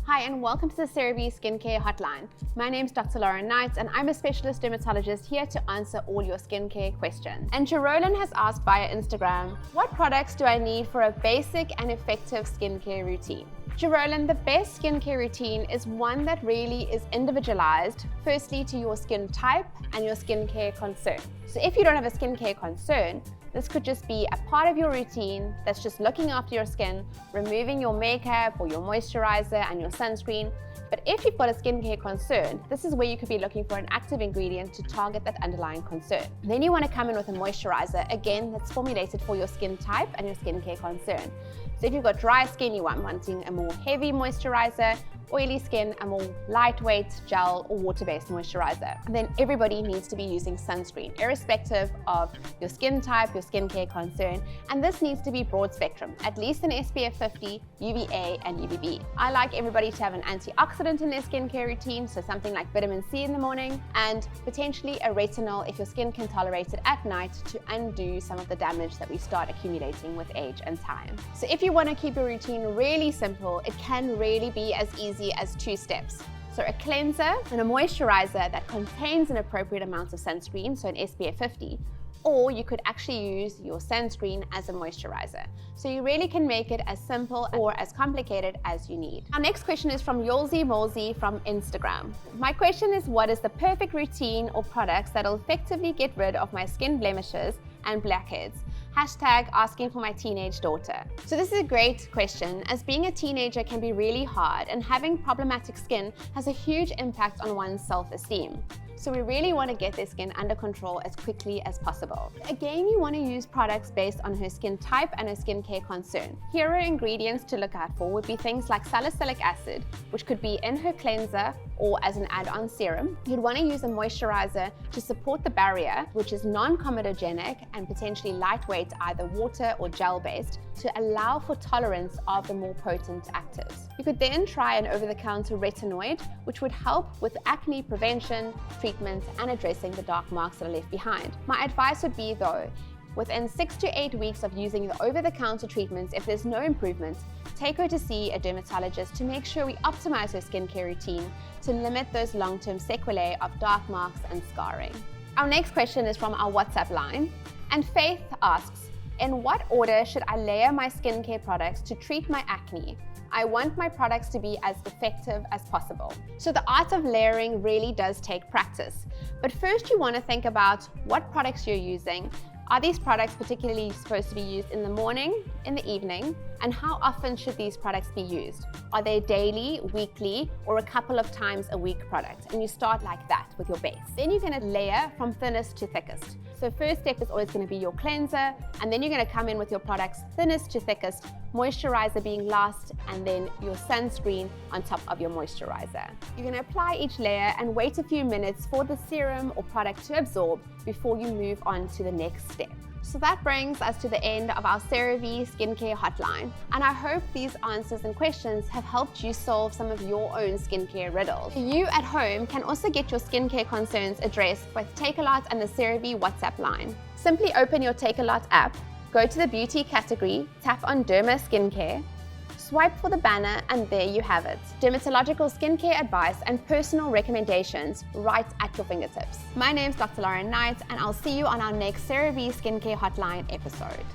Hi and welcome to the Cerave Skincare Hotline. My name is Dr. Lauren Knight and I'm a specialist dermatologist here to answer all your skincare questions. And Jerolyn has asked via Instagram, what products do I need for a basic and effective skincare routine? Jerolyn, the best skincare routine is one that really is individualized, firstly to your skin type and your skincare concern. So if you don't have a skincare concern, this could just be a part of your routine that's just looking after your skin, removing your makeup or your moisturizer and your sunscreen. But if you've got a skincare concern, this is where you could be looking for an active ingredient to target that underlying concern. Then you want to come in with a moisturizer, again, that's formulated for your skin type and your skincare concern. So if you've got dry skin, you are wanting a more heavy moisturizer, oily skin, a more lightweight gel or water-based moisturizer. And then everybody needs to be using sunscreen, irrespective of your skin type, your skincare concern, and this needs to be broad spectrum, at least an SPF 50, UVA, and UVB. I like everybody to have an antioxidant in their skincare routine, so something like vitamin C in the morning, and potentially a retinol if your skin can tolerate it at night to undo some of the damage that we start accumulating with age and time. So if you want to keep your routine really simple, it can really be as easy as 2 steps. So a cleanser and a moisturizer that contains an appropriate amount of sunscreen, so an SPF 50, or you could actually use your sunscreen as a moisturizer. So you really can make it as simple or as complicated as you need. Our next question is from Yolzi Molzi from Instagram. My question is, what is the perfect routine or products that will effectively get rid of my skin blemishes and blackheads? Hashtag asking for my teenage daughter. So this is a great question, as being a teenager can be really hard and having problematic skin has a huge impact on one's self-esteem. So we really want to get their skin under control as quickly as possible. Again, you want to use products based on her skin type and her skincare concern. Here are ingredients to look out for would be things like salicylic acid, which could be in her cleanser or as an add-on serum. You'd want to use a moisturizer to support the barrier, which is non-comedogenic and potentially lightweight, either water or gel-based, to allow for tolerance of the more potent actives. You could then try an over-the-counter retinoid, which would help with acne prevention, treatment, and addressing the dark marks that are left behind. My advice would be though, within 6 to 8 weeks of using the over-the-counter treatments, if there's no improvement, take her to see a dermatologist to make sure we optimize her skincare routine to limit those long-term sequelae of dark marks and scarring. Our next question is from our WhatsApp line, and Faith asks, in what order should I layer my skincare products to treat my acne? I want my products to be as effective as possible. So the art of layering really does take practice. But first you want to think about what products you're using. Are these products particularly supposed to be used in the morning, in the evening? And how often should these products be used? Are they daily, weekly, or a couple of times a week product? And you start like that with your base. Then you're going to layer from thinnest to thickest. So first step is always going to be your cleanser, and then you're going to come in with your products thinnest to thickest, moisturizer being last, and then your sunscreen on top of your moisturizer. You're going to apply each layer and wait a few minutes for the serum or product to absorb before you move on to the next step. So that brings us to the end of our Cerave Skincare Hotline. And I hope these answers and questions have helped you solve some of your own skincare riddles. You at home can also get your skincare concerns addressed with Takealot and the Cerave WhatsApp line. Simply open your Takealot app, go to the beauty category, tap on Derma Skincare, swipe for the banner, and there you have it. Dermatological skincare advice and personal recommendations right at your fingertips. My name's Dr. Lauren Knight, and I'll see you on our next Cerave Skincare Hotline episode.